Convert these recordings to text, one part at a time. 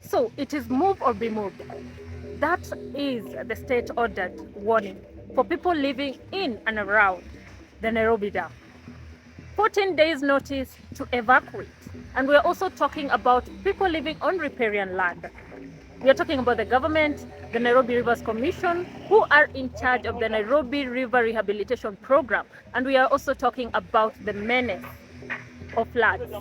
So it is move or be moved. That is the state ordered warning for people living in and around the Nairobi Dam. 14 days notice to evacuate. And we're also talking about people living on riparian land. We are talking about the government, the Nairobi Rivers Commission, who are in charge of the Nairobi River Rehabilitation Program. And we are also talking about the menace of floods.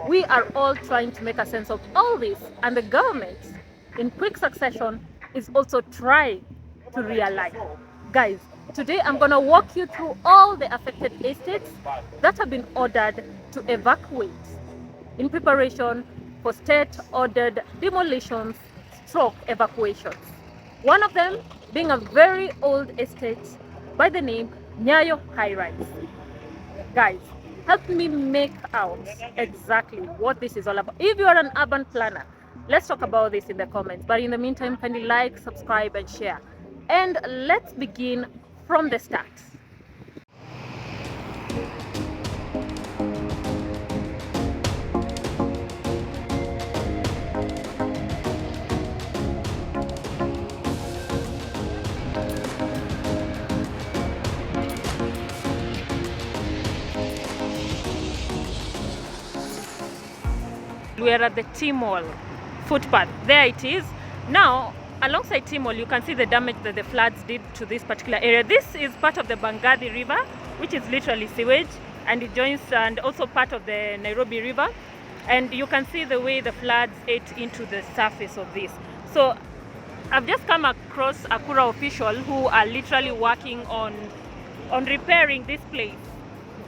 We are all trying to make a sense of all this, and the government, in quick succession, is also trying to realign. Guys, today I'm going to walk you through all the affected estates that have been ordered to evacuate in preparation for state-ordered demolitions stroke evacuations. One of them being a very old estate by the name Nyayo Highrise. Guys, help me make out exactly what this is all about. If you are an urban planner, let's talk about this in the comments. But in the meantime, kindly like, subscribe, and share. And let's begin from the start. We are at the T-Mall footpath. There it is. Now, alongside T-Mall, you can see the damage that the floods did to this particular area. This is part of the Bangadi River, which is literally sewage, and it joins and also part of the Nairobi River. And you can see the way the floods ate into the surface of this. So I've just come across Akura officials who are literally working on repairing this place.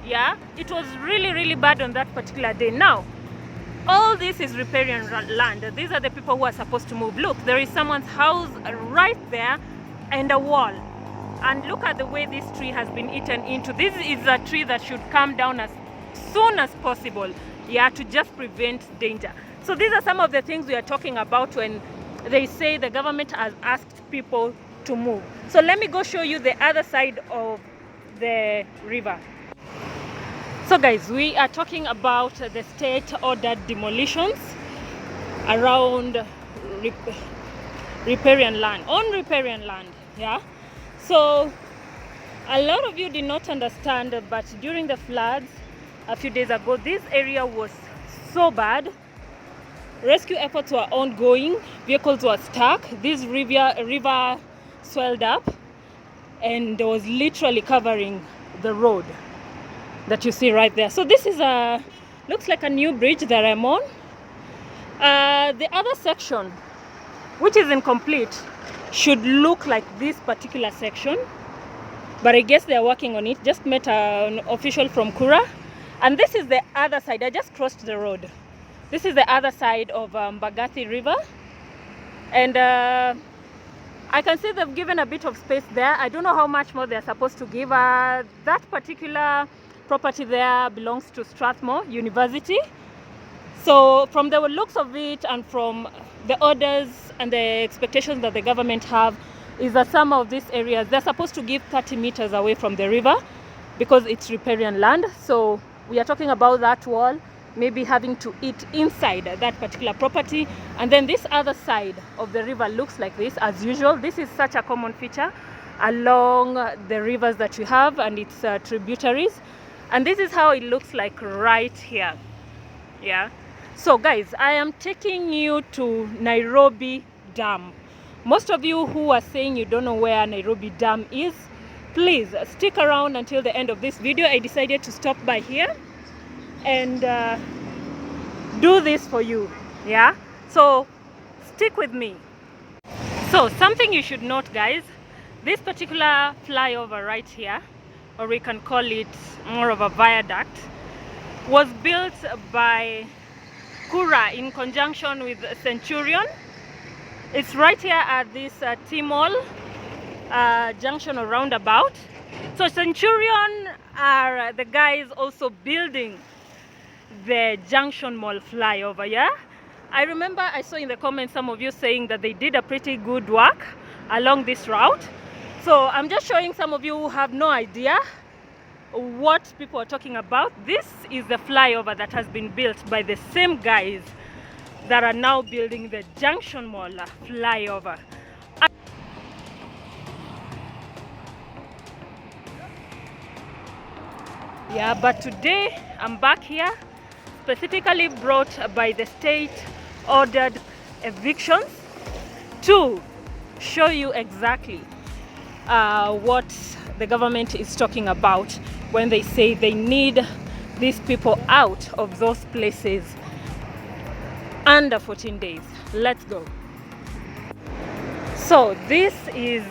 Yeah, it was really bad on that particular day. Now, all this is riparian land. These are the people who are supposed to move. Look, there is someone's house right there and a wall. And look at the way this tree has been eaten into. This is a tree that should come down as soon as possible, yeah, to just prevent danger. So these are some of the things we are talking about when they say the government has asked people to move. So let me go show you the other side of the river. So guys, we are talking about the state-ordered demolitions around riparian land, on riparian land, yeah? So a lot of you did not understand, but during the floods a few days ago, this area was so bad. Rescue efforts were ongoing, vehicles were stuck, this river swelled up and was literally covering the road that you see right there. So this is looks like a new bridge that I'm on. The other section, which is incomplete, should look like this particular section, but I guess they're working on it. Just met an official from Kura, and this is the other side. I just crossed the road. This is the other side of Bangadi River, and I can see they've given a bit of space there. I don't know how much more they're supposed to give. That particular property there belongs to Strathmore University. So from the looks of it and from the orders and the expectations that the government have is that some of these areas, they're supposed to give 30 meters away from the river because it's riparian land. So we are talking about that wall maybe having to eat inside that particular property. And then this other side of the river looks like this as usual. This is such a common feature along the rivers that you have and its tributaries. And this is how it looks like right here. Yeah. So guys, I am taking you to Nairobi Dam. Most of you who are saying you don't know where Nairobi Dam is, please stick around until the end of this video. I decided to stop by here and do this for you. Yeah. So stick with me. So something you should note, guys, this particular flyover right here, or we can call it more of a viaduct, was built by Kura in conjunction with Centurion. It's right here at this T-Mall junction or roundabout. So Centurion are the guys also building the Junction Mall flyover, yeah? I remember I saw in the comments some of you saying that they did a pretty good work along this route. So I'm just showing some of you who have no idea what people are talking about. This is the flyover that has been built by the same guys that are now building the Junction Mall flyover. Yeah, but today I'm back here, specifically brought by the state-ordered evictions to show you exactly what the government is talking about when they say they need these people out of those places under 14 days. Let's go. So this is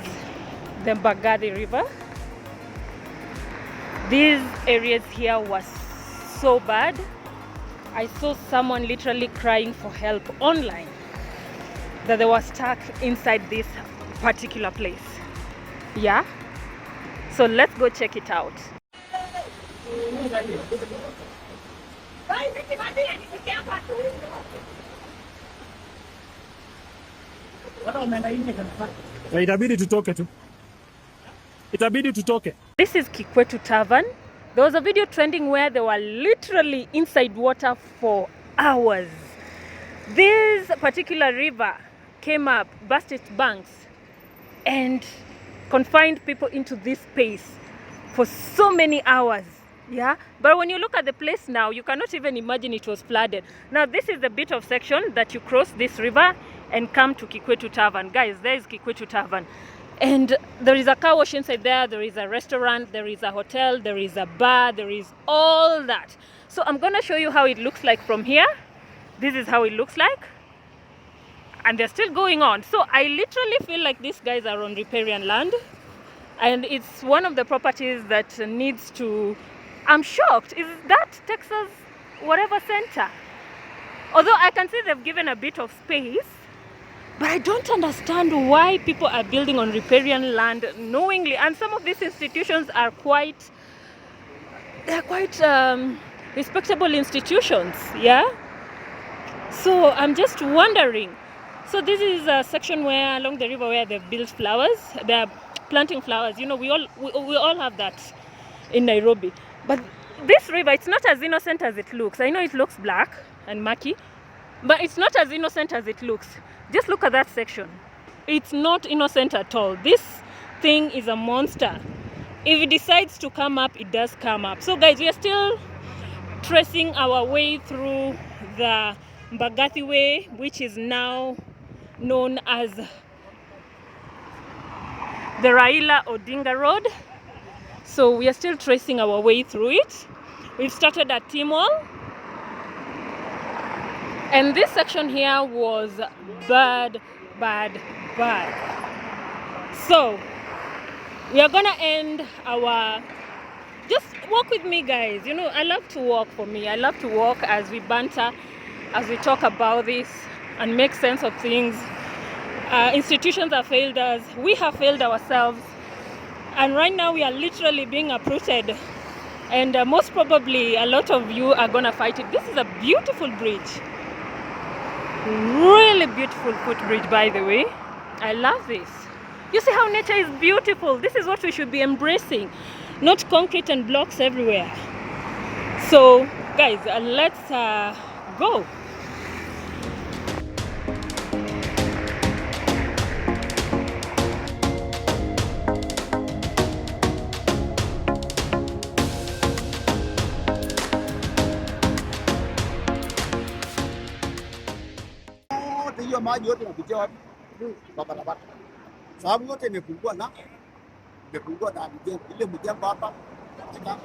the Bangadi River. These areas here was so bad. I saw someone literally crying for help online that they were stuck inside this particular place. Yeah, so let's go check it out. Itabidi tutoke tu. Itabidi tutoke. This is Kikwetu Tavern. There was a video trending where they were literally inside water for hours. This particular river came up, burst its banks, and confined people into this space for so many hours. Yeah, but when you look at the place now, you cannot even imagine it was flooded. Now this is the bit of section that you cross this river and come to Kikwetu Tavern. Guys, there is Kikwetu Tavern. And there is a car wash inside there, there is a restaurant, there is a hotel, there is a bar, there is all that. So I'm gonna show you how it looks like from here. This is how it looks like. And they're still going on. So I literally feel like these guys are on riparian land. And it's one of the properties that needs to, I'm shocked, is that Texas whatever center? Although I can see they've given a bit of space, but I don't understand why people are building on riparian land knowingly. And some of these institutions are quite respectable institutions, yeah? So I'm just wondering. So this is a section where along the river where they've built flowers. They're planting flowers. You know, we all have that in Nairobi. But this river, it's not as innocent as it looks. I know it looks black and murky, but it's not as innocent as it looks. Just look at that section. It's not innocent at all. This thing is a monster. If it decides to come up, it does come up. So guys, we are still tracing our way through the Bangadi Way, which is now known as the Raila Odinga Road. So we are still tracing our way through it. We've started at T-Mall. And this section here was bad. So we are gonna end our, just walk with me guys. You know, I love to walk. For me, I love to walk as we banter, as we talk about this and make sense of things. Institutions have failed us, we have failed ourselves, and right now we are literally being uprooted, and most probably a lot of you are gonna fight it. This is a beautiful bridge, really beautiful footbridge, by the way. I love this. You see how nature is beautiful. This is what we should be embracing, not concrete and blocks everywhere. So guys, let's go. Hiyo maji yote inapitia wapi? Kwa barabara. Sababu yote imepungua na ile mjengo hapa katika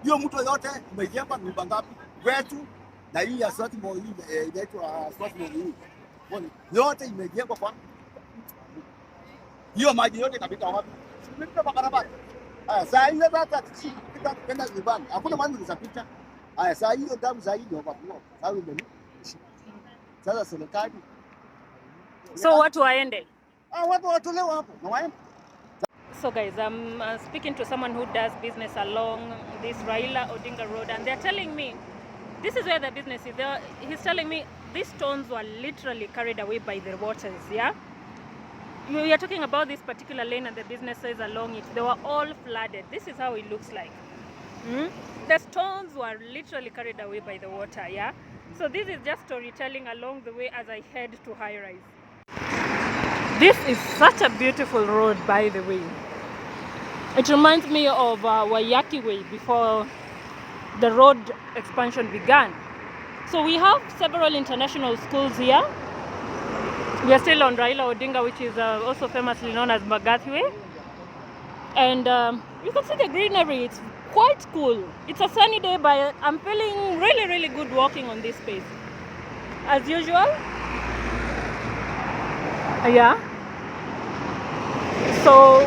hiyo mtu yote umejenga nyumba ngapi? Wetu na hii ya Swati Mall hii inaitwa Swati Mall hii. Yote imejengwa kwa hiyo maji yote inapita wapi? Imepita kwa barabara. Haya, saa hizo hata tukipita kwenda nyumbani hakuna maji yanapita. Haya, saa hiyo damu zaidi hapo. Sababu ndio sasa serikali. So watu waende. Watu watolewa hapo na waende. So guys, I'm speaking to someone who does business along this Raila Odinga Road, and they're telling me this is where the business is. He's telling me these stones were literally carried away by the waters, yeah? We are talking about this particular lane and the businesses along it. They were all flooded. This is how it looks like. The stones were literally carried away by the water, yeah? So this is just storytelling along the way as I head to Highrise. This is such a beautiful road, by the way. It reminds me of Waiyaki Way before the road expansion began. So we have several international schools here. We are still on Raila Odinga, which is also famously known as Bangadi Way. And you can see the greenery. It's quite cool. It's a sunny day, but I'm feeling really, really good walking on this space. As usual. Yeah. So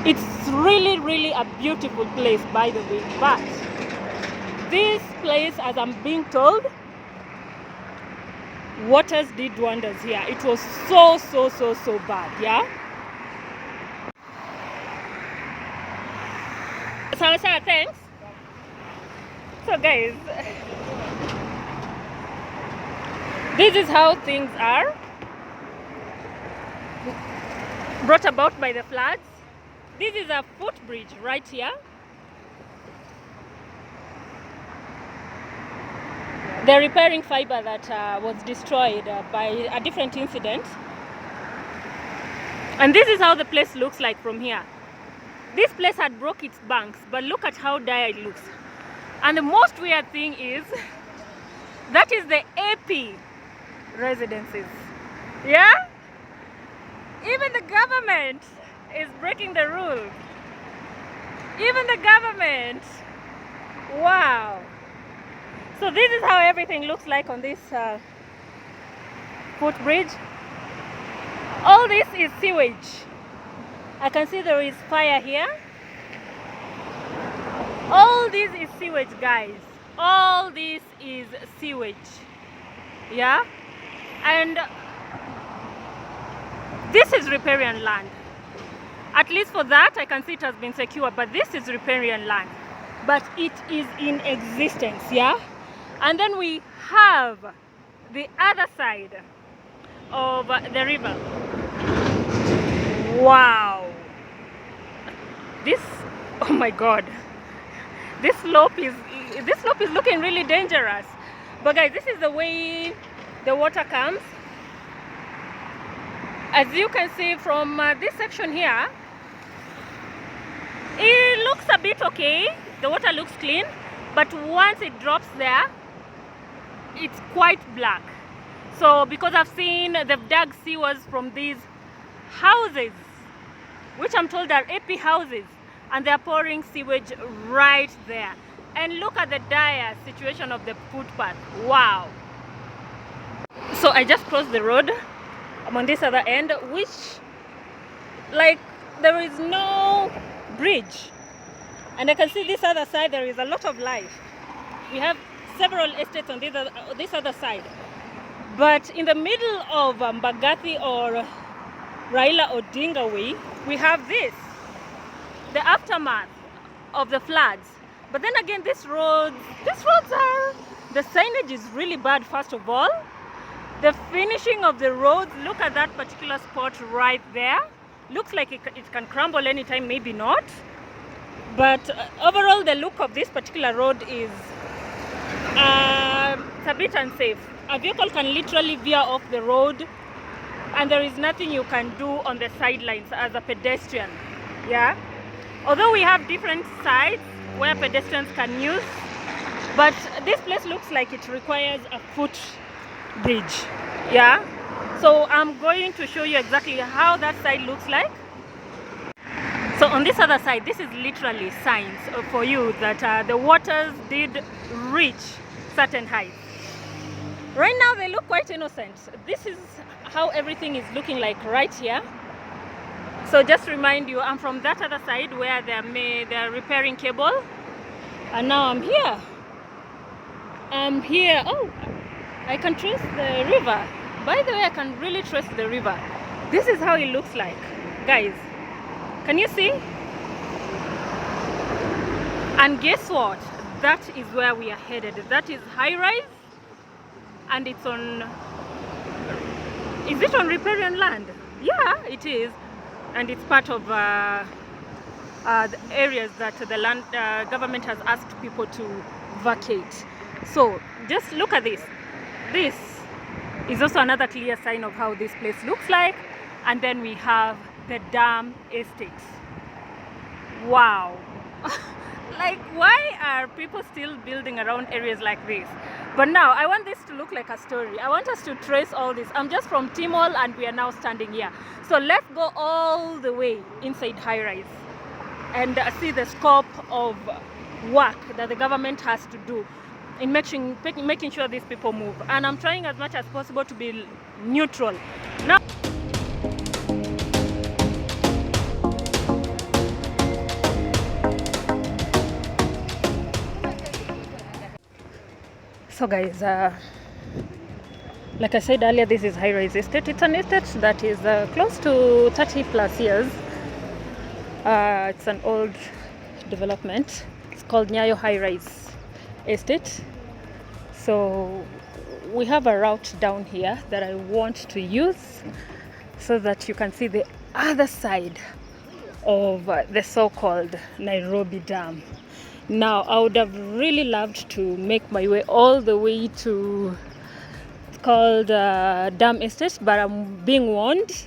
it's really, really a beautiful place, by the way. But this place, as I'm being told, waters did wonders here. It was so bad, yeah. So thanks. So guys, this is how things are brought about by the floods. This is a footbridge right here. They're repairing fiber that was destroyed by a different incident. And this is how the place looks like from here. This place had broke its banks, but look at how dire it looks. And the most weird thing is, that is the AP residences. Yeah? Even the government is breaking the rules. Even the government. Wow. So this is how everything looks like on this footbridge. All this is sewage. I can see there is fire here. All this is sewage, guys. All this is sewage. Yeah? And this is riparian land. At least for that, I can see it has been secured, but this is riparian land. But it is in existence, yeah? And then we have the other side of the river. Wow. This, oh my God. This slope is looking really dangerous. But guys, this is the way the water comes. As you can see from this section here, it looks a bit okay. The water looks clean, but once it drops there, it's quite black. So because I've seen they've dug sewers from these houses, which I'm told are AP houses, and they're pouring sewage right there. And look at the dire situation of the footpath. Wow. So I just crossed the road. I'm on this other end, which, like, there is no bridge. And I can see this other side, there is a lot of life. We have several estates on this other side. But in the middle of Bangadi or Raila Odinga Way, we have this, the aftermath of the floods. But then again, these roads are, the signage is really bad, first of all. The finishing of the roads, look at that particular spot right there. Looks like it can crumble anytime, maybe not. But overall, the look of this particular road is it's a bit unsafe. A vehicle can literally veer off the road, and there is nothing you can do on the sidelines as a pedestrian. Yeah? Although we have different sides where pedestrians can use, but this place looks like it requires a footbridge. Yeah? So I'm going to show you exactly how that side looks like. So on this other side, this is literally signs for you that the waters did reach certain heights. Right now they look quite innocent. This is how everything is looking like right here. So just to remind you, I'm from that other side where they're repairing cable, and now I'm here. I'm here. Oh, I can trace the river. By the way, I can really trace the river. This is how it looks like, guys. Can you see? And guess what? That is where we are headed. That is Highrise, and it's on, is it on riparian land? Yeah, it is. And it's part of the areas that the land government has asked people to vacate. So just look at this. This is also another clear sign of how this place looks like. And then we have the dam estate. Wow. Like, why are people still building around areas like this? But now I want this to look like a story. I want us to trace all this. I'm just from Timol and we are now standing here. So let's go all the way inside Highrise and see the scope of work that the government has to do in making sure these people move. And I'm trying as much as possible to be neutral. Now, so guys, like I said earlier, this is Highrise Estate. It's an estate that is close to 30 plus years. It's an old development. It's called Nyayo Highrise Estate. So we have a route down here that I want to use so that you can see the other side of the so-called Nairobi Dam. Now, I would have really loved to make my way all the way to, it's called Dam Estate, but I'm being warned.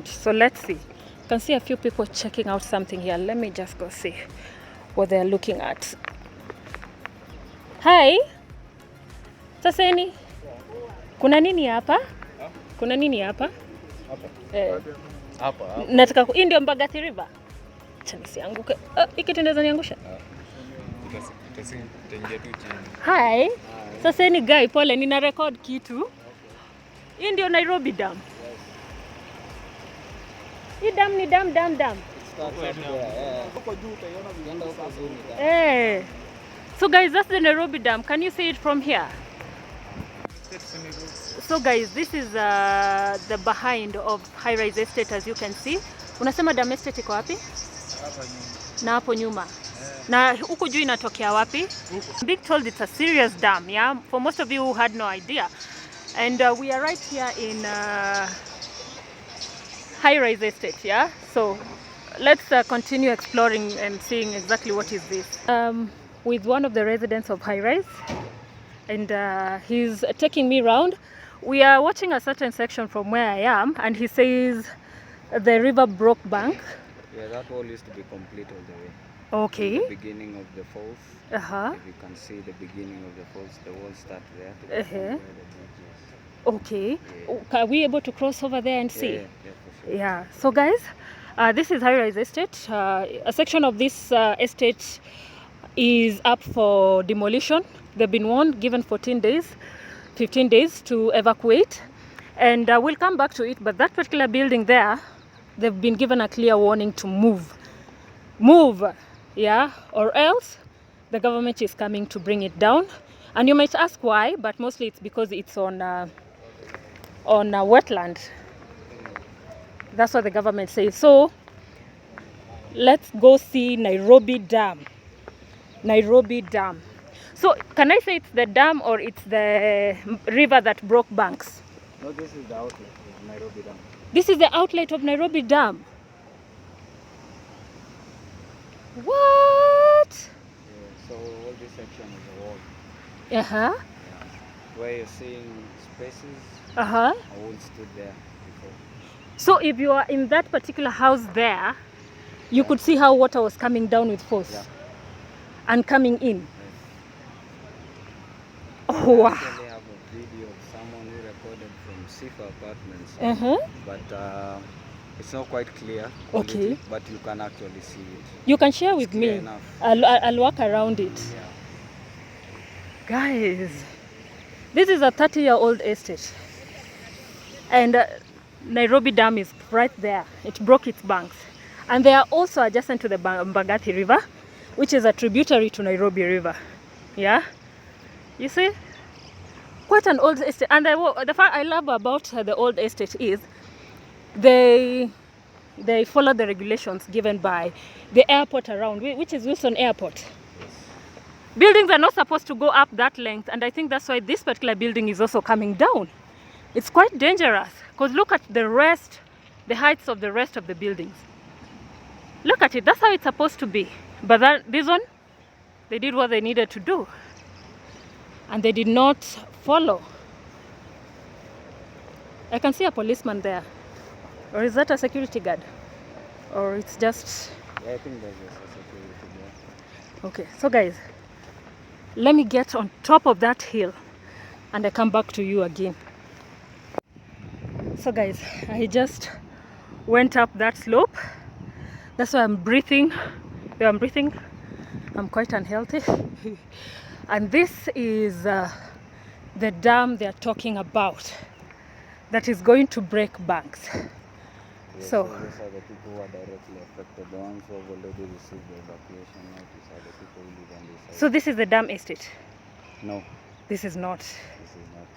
So let's see. You can see a few people checking out something here. Let me just go see what they're looking at. Hi. Saseni. Kuna nini hapa? Kuna nini hapa? Hapa. Nataka hii ndio Bangadi River. Acha nisianguke. Hiki tunaweza niangusha? Hi. Sasa ni guy, pole nina record kitu. Hii ndio Nairobi Dam. Hii dam ni dam. So guys, that's the Nairobi Dam. Can you see it from here? So guys, this is the behind of Highrise Estate, as you can see. Unasema dam estate iko wapi? Na hapo nyuma. Na huku juu inatokea wapi? Being told it's a serious dam, yeah? For most of you who had no idea. And we are right here in Highrise Estate, yeah? So let's continue exploring and seeing exactly what is this. With one of the residents of Highrise, and he's taking me around. We are watching a certain section from where I am, and he says the river broke bank. Yeah, that wall used to be complete all the way. Okay. The beginning of the falls. If you can see the beginning of the falls, the wall starts there. Where the bridge is. Okay. Yeah. Are we able to cross over there and see? Yeah, for sure. Yeah. So guys, this is Highrise Estate. A section of this estate is up for demolition. They've been warned, given 15 days to evacuate. And we'll come back to it. But that particular building there, they've been given a clear warning to move, yeah, or else the government is coming to bring it down. And you might ask why, but mostly it's because it's on a wetland. That's what the government says. So let's go see Nairobi Dam. So can I say it's the dam or it's the river that broke banks? No, this is the outlet of Nairobi Dam. This is the outlet of Nairobi Dam. What? Yeah, so all this section is a wall. Yeah. Where you're seeing spaces, A wall stood there before. So if you are in that particular house there, you could see how water was coming down with force and coming in. Oh, wow. I actually have a video of someone who recorded from Sifa Apartments, but it's not quite clear quality, Okay. but you can actually see it. You can share with Clear me. enough. I'll walk around it. Yeah. Guys, this is a 30-year-old estate. And Nairobi Dam is right there. It broke its banks. And they are also adjacent to the Bangadi River, which is a tributary to Nairobi River. Yeah? You see? Quite an old estate. And the fact I love about the old estate is they follow the regulations given by the airport around, which is Wilson Airport. Buildings are not supposed to go up that length, and I think that's why this particular building is also coming down. It's quite dangerous, because look at the heights of the rest of the buildings. Look at it, that's how it's supposed to be. But this one, They did what they needed to do. And they did not follow. I can see a policeman there. Or is that a security guard? Or it's just... Yeah, I think there's just a security there. Okay, so guys, let me get on top of that hill and I come back to you again. So guys, I just went up that slope. That's why I'm breathing. Yeah, I'm breathing. I'm quite unhealthy. And this is the dam they're talking about that is going to break banks. Yes, So these are the people who are directly affected. The ones who have already received the evacuation notice are the people who live on this side. so this is the dam estate? No, This is not. this is not.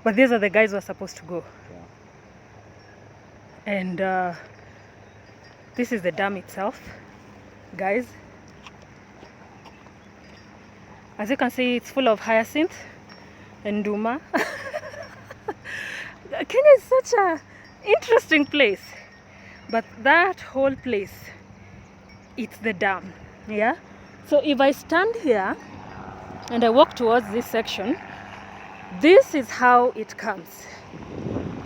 But these are the guys who are supposed to go. Yeah. And this is the dam itself, guys. As you can see, it's full of hyacinth and duma. Kenya is such a interesting place, but that whole place, it's the dam. Yeah, so if I stand here and I walk towards this section, this is how it comes.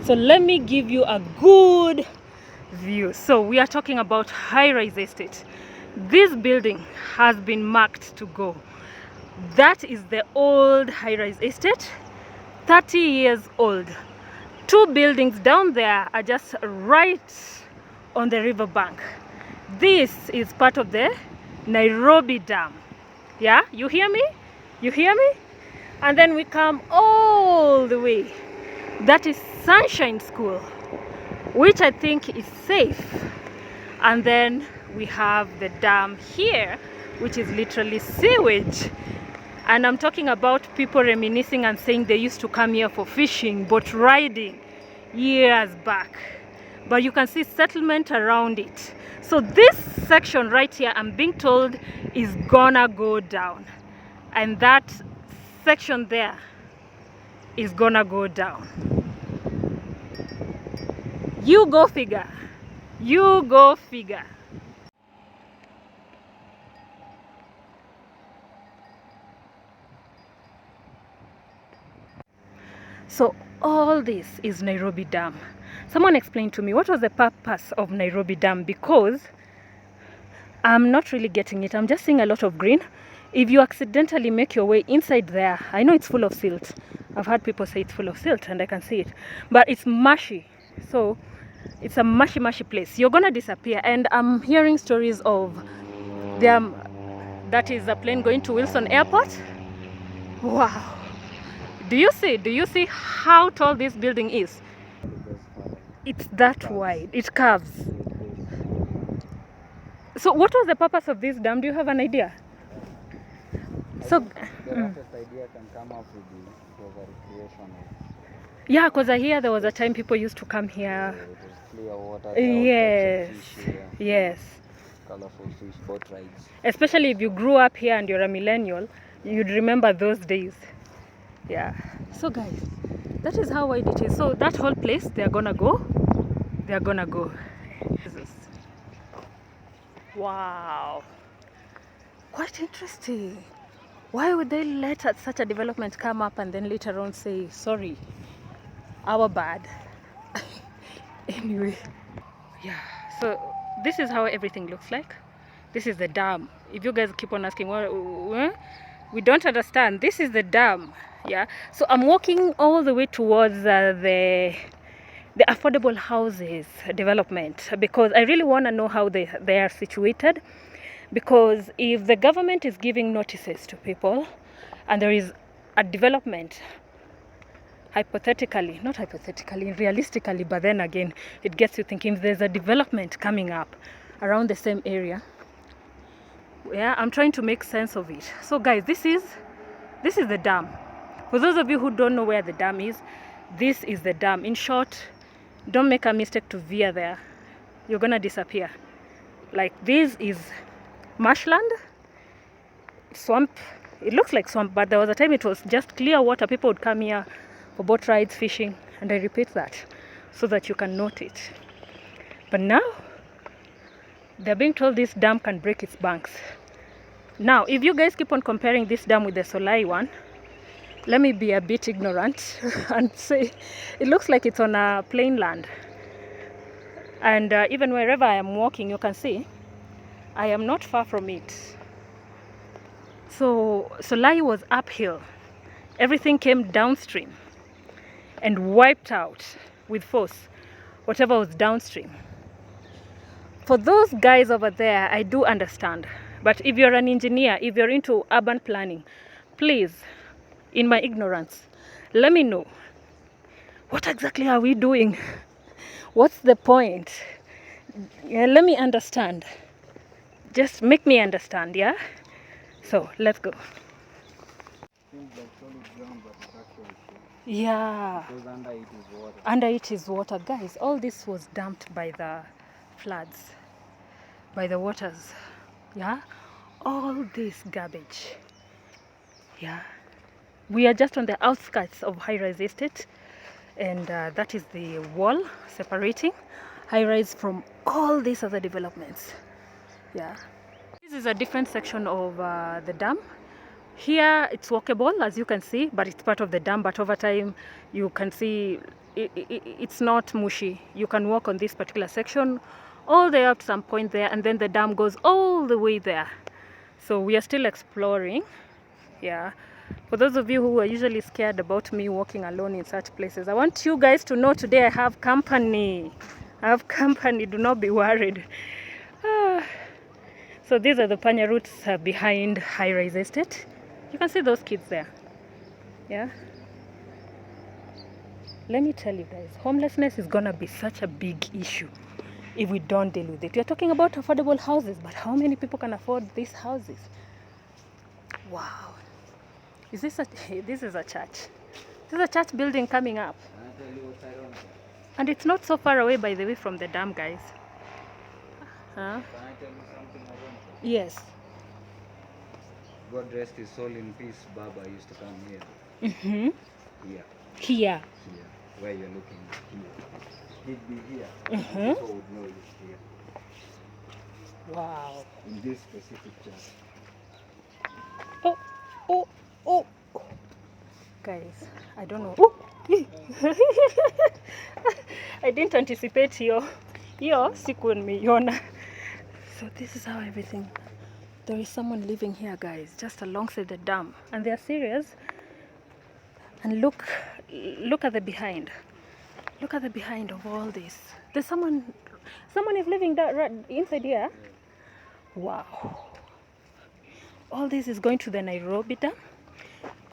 So let me give you a good view. So we are talking about Highrise estate. This building has been marked to go. That is the old Highrise estate, 30 years old. 2 buildings down there are just right on the river bank. This is part of the Nairobi Dam. Yeah, you hear me? You hear me? And then we come all the way. That is Sunshine School, which I think is safe. And then we have the dam here, which is literally sewage. And I'm talking about people reminiscing and saying they used to come here for fishing, boat riding years back. But you can see settlement around it. So this section right here, I'm being told, is gonna go down. And that section there is gonna go down. You go figure. You go figure. So all this is Nairobi Dam. Someone explained to me what was the purpose of Nairobi Dam, because I'm not really getting it. I'm just seeing a lot of green. If you accidentally make your way inside there, I know it's full of silt. I've heard people say it's full of silt and I can see it. But it's mushy. So it's a mushy place. You're gonna disappear. And I'm hearing stories of them. That is a plane going to Wilson Airport. Wow. Do you see how tall this building is? It's that wide. It curves. So what was the purpose of this dam? Do you have an idea? So The roughest idea can come up with the recreation. yeah, because I hear there was a time people used to come here. It was clear water. Yes, Fish here, yes. colorful fish, boat rides. Especially if you grew up here and you're a millennial, you'd remember those days. Yeah. So guys, that is how wide it is. So that whole place, they're gonna go. They're gonna go. Wow. Quite interesting. Why would they let such a development come up and then later on say, sorry, our bad? Anyway, yeah. So this is how everything looks like. This is the dam. If you guys keep on asking, well, we don't understand. This is the dam. Yeah. So I'm walking all the way towards the affordable houses development, because I really want to know how they are situated. Because if the government is giving notices to people and there is a development, hypothetically, not hypothetically, realistically, but then again, it gets you thinking, if there's a development coming up around the same area, yeah, I'm trying to make sense of it. So guys, this is the dam. For those of you who don't know where the dam is, this is the dam. In short, don't make a mistake to veer there. You're gonna disappear. Like, this is marshland, swamp. It looks like swamp, but there was a time it was just clear water. People would come here for boat rides, fishing, and I repeat that so that you can note it. But now they're being told this dam can break its banks. Now, if you guys keep on comparing this dam with the Solai one, let me be a bit ignorant and say it looks like it's on a plain land. And even wherever I am walking, you can see I am not far from it. So Solai was uphill. Everything came downstream and wiped out with force whatever was downstream. For those guys over there, I do understand. But if you're an engineer, if you're into urban planning, please, in my ignorance, let me know. What exactly are we doing? What's the point? Yeah, let me understand. Just make me understand, yeah? So, let's go. Seems like solid ground, but it's actually true. Yeah. Because under it is water. Under it is water. Guys, all this was dumped by the floods, by the waters. Yeah? All this garbage. Yeah. We are just on the outskirts of Highrise Estate, and that is the wall separating Highrise from all these other developments. Yeah. This is a different section of the dam. Here it's walkable, as you can see, but it's part of the dam. But over time, you can see it's not mushy. You can walk on this particular section all the way up to some point there, and then the dam goes all the way there. So we are still exploring. Yeah. For those of you who are usually scared about me walking alone in such places, I want you guys to know today I have company. I have company. Do not be worried. So these are the panya routes behind Highrise Estate. You can see those kids there. Yeah. Let me tell you guys, homelessness is gonna be such a big issue if we don't deal with it. We're talking about affordable houses, but how many people can afford these houses? Wow. Is this a, this is a church. This is a church building coming up. Can I tell you what's ironic? And it's not so far away, by the way, from the dam, guys. Huh? Can I tell you something ironic? Yes. God rest his soul in peace, Baba used to come here. Mm-hmm. Here. Here. Here. Where you're looking. Here. He'd be here. Mm-hmm. People would know he's here. Wow. In this specific church. Oh, oh, oh. Guys, I don't know. Oh. I didn't anticipate yo siku nimeiona. So this is how everything. There is someone living here, guys, just alongside the dam, and they are serious. And look at the behind. Look at the behind of all this. There's someone is living right inside here. Wow. All this is going to the Nairobi Dam,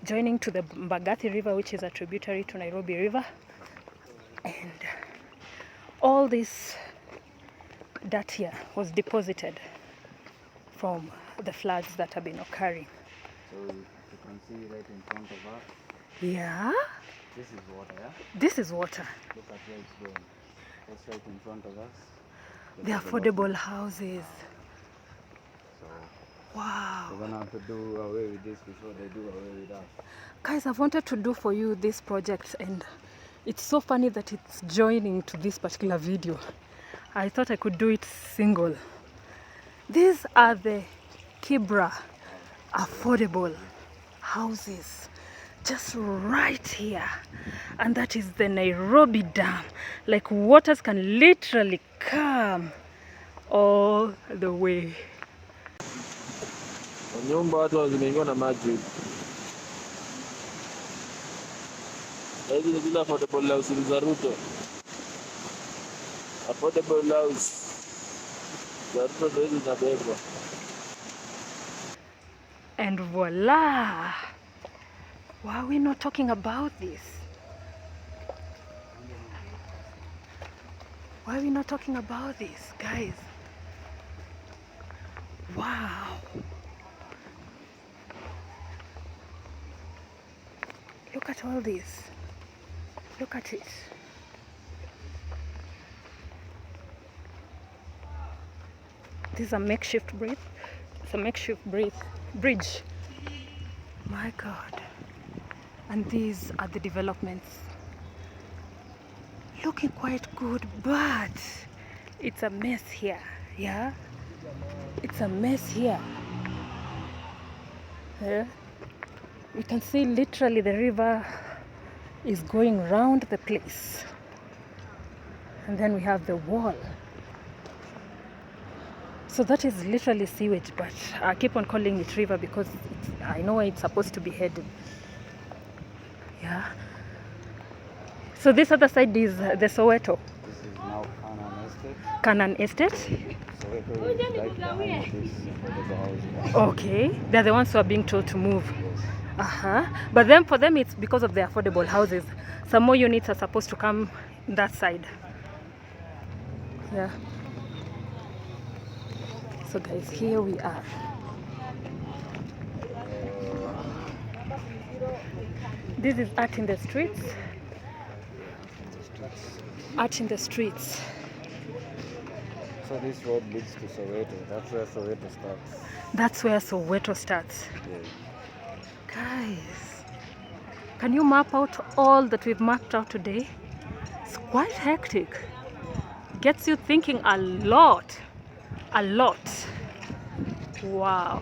joining to the Bangadi River, which is a tributary to Nairobi River. And all this dirt here was deposited from the floods that have been occurring. So you can see right in front of us. Yeah? This is water, yeah? This is water. Look at where it's going. That's right in front of us. The affordable houses. So Wow. we're gonna have to do away with this before they do away with us. Guys, I've wanted to do for you this project, and it's so funny that it's joining to this particular video. I thought I could do it single. These are the Kibera affordable houses just right here, and that is the Nairobi Dam. Like, waters can literally come all the way. Nyumba watu zimeingiwa na maji. Hizi ni zile affordable house za Ruto. Affordable house za Ruto ndio hizi zinabebwa. And voila! Why are we not talking about this? Why are we not talking about this, guys? Wow! Look at all this. Look at it. This is a makeshift bridge. It's a makeshift bridge. My God. And these are the developments. Looking quite good, but it's a mess here. Yeah? It's a mess here. Yeah. You can see literally the river is going round the place. And then we have the wall. So that is literally sewage, but I keep on calling it river because I know where it's supposed to be headed. Yeah. So this other side is the Soweto. This is now Canaan Canaan Estate. Estate. Soweto is right behind this affordable housing. Okay. They're the ones who are being told to move. Yes. But then for them it's because of the affordable houses. Some more units are supposed to come that side. Yeah. So guys, here we are. This is art in the streets. Art in the streets. So this road leads to Soweto. That's where Soweto starts. That's where Soweto starts. Yes. Guys, can you map out all that we've mapped out today? It's quite hectic. Gets you thinking a lot. A lot. Wow.